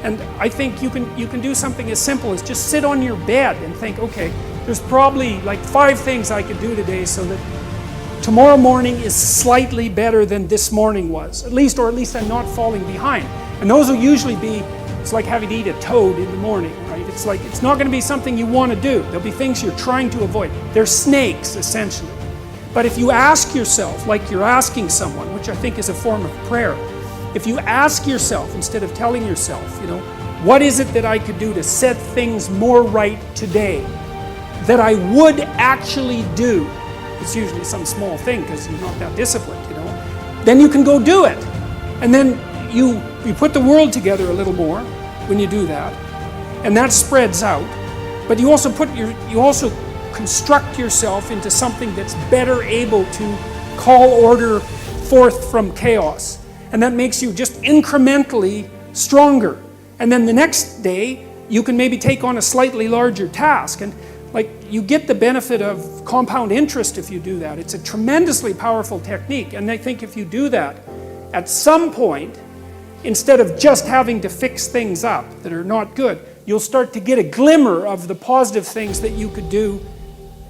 And I think you can do something as simple as just sit on your bed and think, okay, there's probably like 5 things I could do today so that tomorrow morning is slightly better than this morning was, or at least I'm not falling behind. And those will usually be, it's like having to eat a toad in the morning, right? It's like, it's not going to be something you want to do. There'll be things you're trying to avoid. They're snakes, essentially. But if you ask yourself, like you're asking someone, which I think is a form of prayer, if you ask yourself, instead of telling yourself, what is it that I could do to set things more right today that I would actually do? It's usually some small thing because you're not that disciplined, Then you can go do it. And then you put the world together a little more when you do that. And that spreads out. But you also construct yourself into something that's better able to call order forth from chaos. And that makes you just incrementally stronger. And then the next day, you can maybe take on a slightly larger task. And you get the benefit of compound interest if you do that. It's a tremendously powerful technique. And I think if you do that, at some point, instead of just having to fix things up that are not good, you'll start to get a glimmer of the positive things that you could do,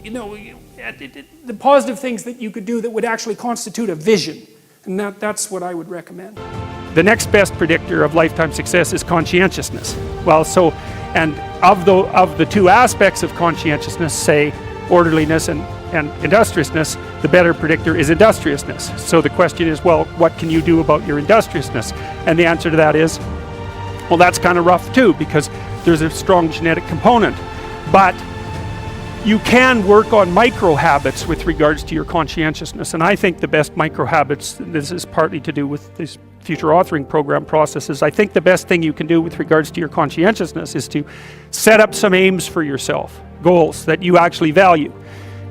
the positive things that you could do that would actually constitute a vision. And that's what I would recommend. The next best predictor of lifetime success is conscientiousness. And of the 2 aspects of conscientiousness, say orderliness and industriousness, the better predictor is industriousness. So the question is, well, what can you do about your industriousness? And the answer to that is, well, that's kind of rough too, because there's a strong genetic component. But you can work on micro habits with regards to your conscientiousness. And I think the best micro habits, this is partly to do with this future authoring program processes, I think the best thing you can do with regards to your conscientiousness is to set up some aims for yourself, goals that you actually value.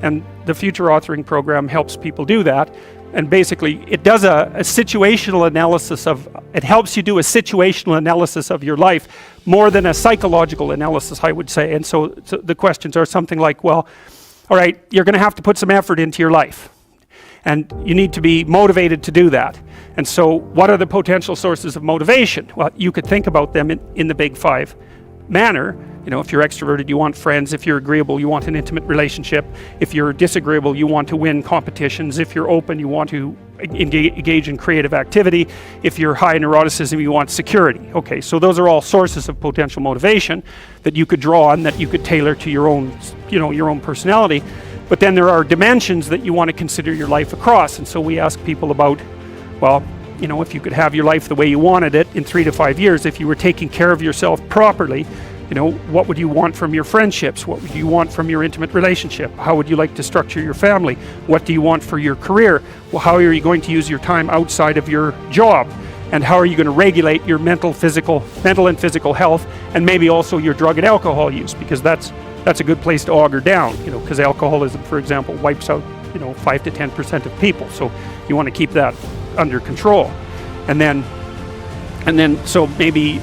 And the future authoring program helps people do that. And basically, it does a situational analysis it helps you do a situational analysis of your life more than a psychological analysis, I would say. And so the questions are something like, well, all right, you're going to have to put some effort into your life. And you need to be motivated to do that. And so what are the potential sources of motivation? Well, you could think about them in the big 5 manner. If you're extroverted, you want friends. If you're agreeable, you want an intimate relationship. If you're disagreeable, you want to win competitions. If you're open, you want to engage in creative activity. If you're high in neuroticism, you want security. Okay, so those are all sources of potential motivation that you could draw on, that you could tailor to your own, your own personality. But then there are dimensions that you want to consider your life across. And so we ask people about, well, if you could have your life the way you wanted it in 3 to 5 years, if you were taking care of yourself properly, what would you want from your friendships? What would you want from your intimate relationship? How would you like to structure your family? What do you want for your career? Well, how are you going to use your time outside of your job? And how are you going to regulate your mental and physical health, and maybe also your drug and alcohol use? Because that's a good place to auger down, because alcoholism, for example, wipes out, 5 to 10% of people. So you want to keep that under control. And then so maybe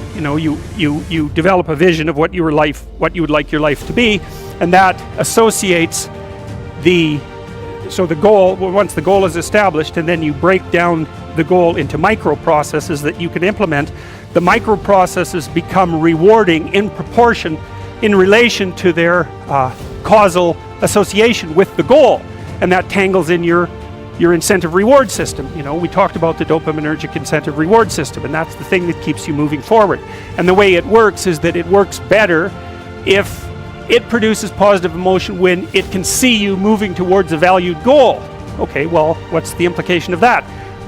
you develop a vision of what you would like your life to be, and that associates the goal. Well, once the goal is established, and then you break down the goal into micro processes that you can implement. The micro processes become rewarding in proportion in relation to their causal association with the goal, and that tangles in your incentive reward system. We talked about the dopaminergic incentive reward system, and that's the thing that keeps you moving forward. And the way it works is that it works better if it produces positive emotion when it can see you moving towards a valued goal. Okay, well, what's the implication of that?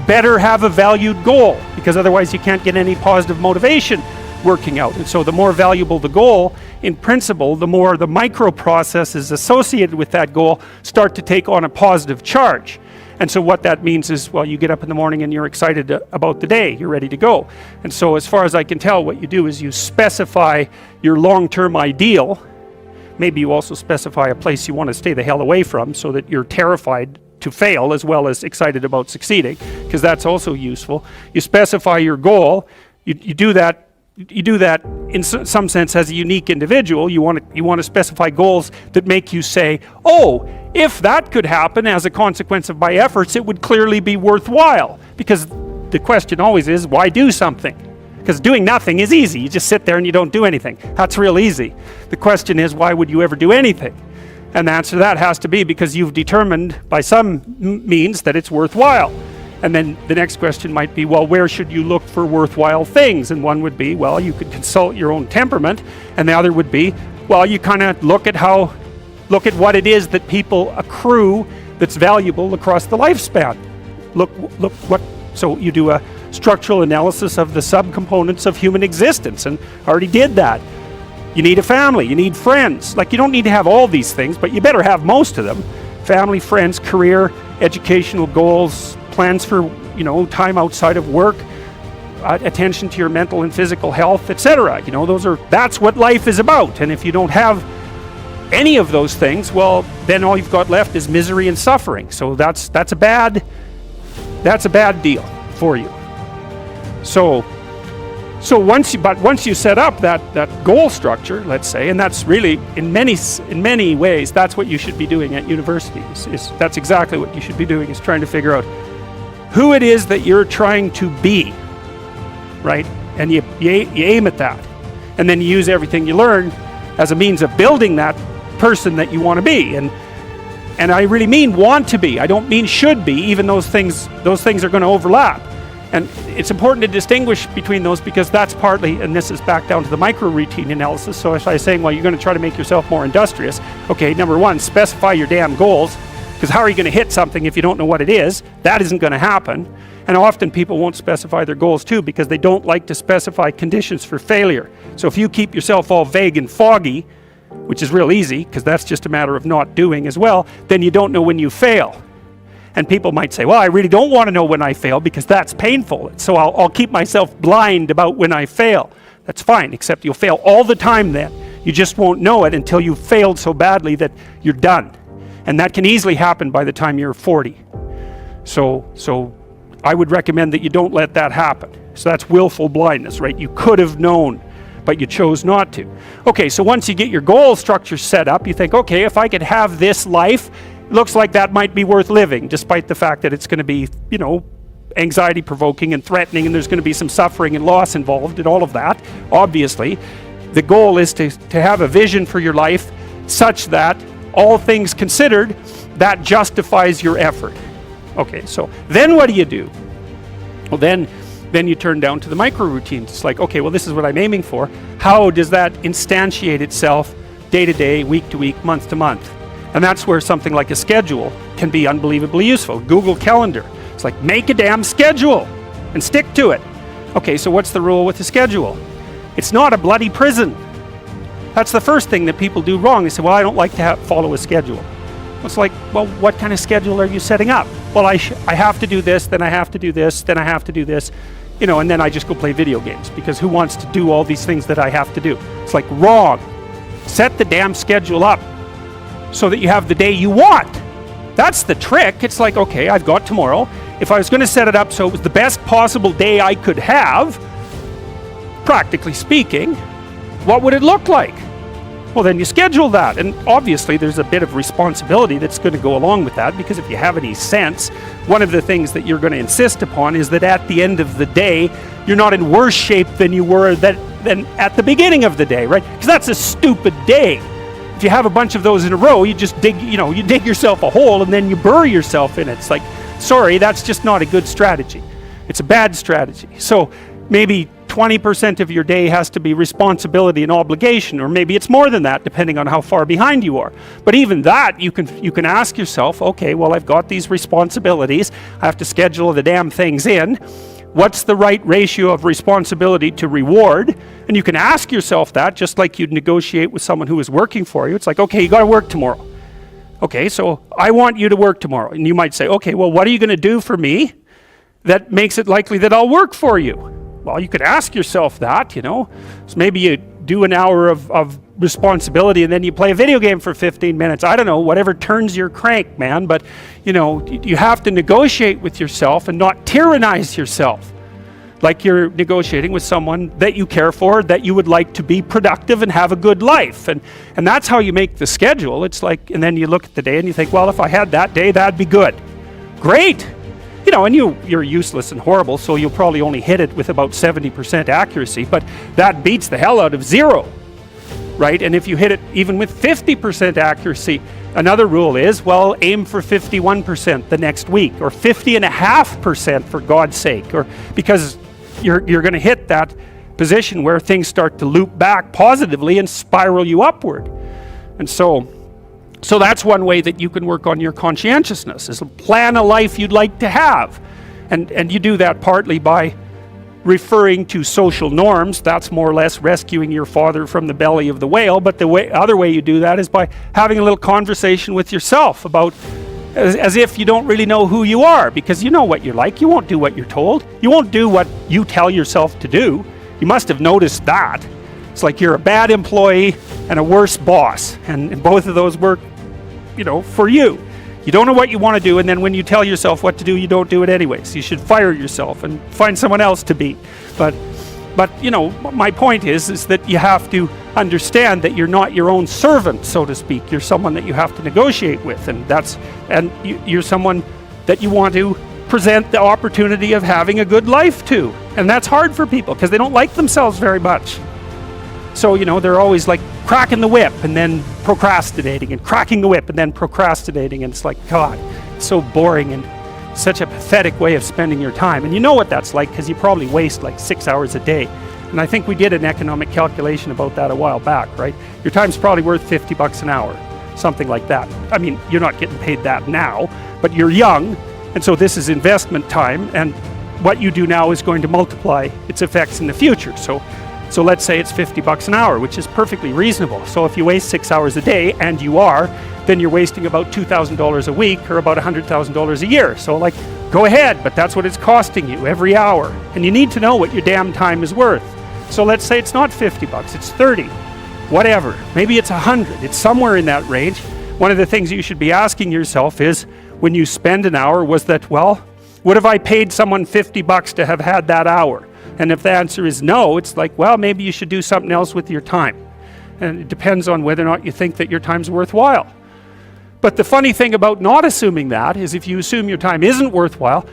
Better have a valued goal, because otherwise you can't get any positive motivation working out. And so the more valuable the goal, in principle, the more the micro processes associated with that goal start to take on a positive charge. And so what that means is, well, you get up in the morning and you're excited about the day, you're ready to go. And so as far as I can tell, what you do is you specify your long-term ideal. Maybe you also specify a place you want to stay the hell away from, so that you're terrified to fail as well as excited about succeeding, because that's also useful. You specify your goal. You do that in some sense as a unique individual. You want to specify goals that make you say, oh, if that could happen as a consequence of my efforts, it would clearly be worthwhile. Because the question always is, why do something? Because doing nothing is easy. You just sit there and you don't do anything. That's real easy. The question is, why would you ever do anything? And the answer to that has to be because you've determined by some means that it's worthwhile. And then the next question might be, well, where should you look for worthwhile things? And one would be, well, you could consult your own temperament. And the other would be, well, you kind of look at what it is that people accrue that's valuable across the lifespan. So you do a structural analysis of the subcomponents of human existence, and I already did that. You need a family, you need friends. Like, you don't need to have all these things, but you better have most of them. Family, friends, career, educational goals, plans for, time outside of work, attention to your mental and physical health, etc. That's what life is about. And if you don't have any of those things, well, then all you've got left is misery and suffering. So that's a bad deal for you. So once you set up that goal structure, let's say, and that's really in many ways that's what you should be doing at university. That's exactly what you should be doing, is trying to figure out who it is that you're trying to be, right? And you aim at that, and then you use everything you learn as a means of building that person that you want to be. And I really mean want to be. I don't mean should be. Even those things are going to overlap. And it's important to distinguish between those, because that's partly, and this is back down to the micro routine analysis. So if I was saying, well, you're going to try to make yourself more industrious, okay, number one, specify your damn goals, because how are you going to hit something if you don't know what it is? That isn't going to happen. And often people won't specify their goals too, because they don't like to specify conditions for failure. So if you keep yourself all vague and foggy, which is real easy, because that's just a matter of not doing as well, then you don't know when you fail. And people might say, well, I really don't want to know when I fail because that's painful. So I'll keep myself blind about when I fail. That's fine, except you'll fail all the time then. You just won't know it until you've failed so badly that you're done. And that can easily happen by the time you're 40. So I would recommend that you don't let that happen. So that's willful blindness, right? You could have known, but you chose not to. Okay, so once you get your goal structure set up, you think, okay, if I could have this life, it looks like that might be worth living, despite the fact that it's going to be, anxiety provoking and threatening, and there's going to be some suffering and loss involved and all of that. Obviously, the goal is to have a vision for your life such that, all things considered, that justifies your effort. Okay, so then what do? Well, then you turn down to the micro routines. It's like, okay, well, this is what I'm aiming for. How does that instantiate itself day to day, week to week, month to month? And that's where something like a schedule can be unbelievably useful. Google Calendar. It's like, make a damn schedule and stick to it. Okay, so what's the rule with the schedule? It's not a bloody prison. That's the first thing that people do wrong. They say, well, I don't like to follow a schedule. It's like, well, what kind of schedule are you setting up? Well, I have to do this, then I have to do this, then I have to do this, and then I just go play video games, because who wants to do all these things that I have to do? It's like, wrong. Set the damn schedule up so that you have the day you want. That's the trick. It's like, okay, I've got tomorrow. If I was going to set it up so it was the best possible day I could have, practically speaking, what would it look like? Well, then you schedule that. And obviously there's a bit of responsibility that's going to go along with that, because if you have any sense, one of the things that you're going to insist upon is that at the end of the day, you're not in worse shape than you were than at the beginning of the day, right? Because that's a stupid day. If you have a bunch of those in a row, you just dig yourself a hole and then you bury yourself in it. It's like, sorry, that's just not a good strategy. It's a bad strategy. So maybe 20% of your day has to be responsibility and obligation, or maybe it's more than that, depending on how far behind you are. But even that, you can ask yourself, okay, well, I've got these responsibilities. I have to schedule the damn things in. What's the right ratio of responsibility to reward? And you can ask yourself that, just like you'd negotiate with someone who is working for you. It's like, okay, you got to work tomorrow. Okay, so I want you to work tomorrow. And you might say, okay, well, what are you going to do for me that makes it likely that I'll work for you? Well, you could ask yourself that, So maybe you do an hour of responsibility and then you play a video game for 15 minutes. I don't know, whatever turns your crank, man. But, you have to negotiate with yourself and not tyrannize yourself. Like you're negotiating with someone that you care for, that you would like to be productive and have a good life. And that's how you make the schedule. It's like, and then you look at the day and you think, well, if I had that day, that'd be good. Great. you know, and you're useless and horrible, so you'll probably only hit it with about 70% accuracy, but that beats the hell out of 0, right? And if you hit it even with 50% accuracy, another rule is, well, aim for 51% the next week, or 50.5% for God's sake, or because you're going to hit that position where things start to loop back positively and spiral you upward. And so that's one way that you can work on your conscientiousness, is plan a life you'd like to have. And you do that partly by referring to social norms. That's more or less rescuing your father from the belly of the whale. But the other way you do that is by having a little conversation with yourself about, as if you don't really know who you are, because you know what you're like. You won't do what you're told. You won't do what you tell yourself to do. You must have noticed that. It's like you're a bad employee and a worse boss, and both of those work, you know, for you. You don't know what you want to do, and then when you tell yourself what to do, you don't do it anyways. You should fire yourself and find someone else to beat. But you know, my point is that you have to understand that you're not your own servant, so to speak. You're someone that you have to negotiate with, and you're someone that you want to present the opportunity of having a good life to. And that's hard for people because they don't like themselves very much. So, you know, they're always like cracking the whip and then procrastinating, and cracking the whip and then procrastinating. And it's like, God, it's so boring and such a pathetic way of spending your time. And you know what that's like because you probably waste like 6 hours a day. And I think we did an economic calculation about that a while back, right? Your time's probably worth $50 an hour, something like that. I mean, you're not getting paid that now, but you're young, and so this is investment time, and what you do now is going to multiply its effects in the future. So let's say it's $50 an hour, which is perfectly reasonable. So if you waste 6 hours a day, and you are, then you're wasting about $2,000 a week, or about $100,000 a year. So like, go ahead, but that's what it's costing you every hour. And you need to know what your damn time is worth. So let's say it's not $50, it's 30, whatever. Maybe it's 100, it's somewhere in that range. One of the things you should be asking yourself is, when you spend an hour, was that, well, would have I paid someone $50 to have had that hour? And if the answer is no, it's like, well, maybe you should do something else with your time. And it depends on whether or not you think that your time's worthwhile. But the funny thing about not assuming that is, if you assume your time isn't worthwhile,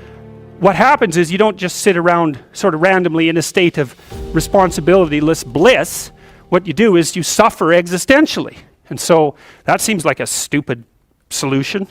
what happens is you don't just sit around sort of randomly in a state of responsibilityless bliss. What you do is you suffer existentially. And so that seems like a stupid solution.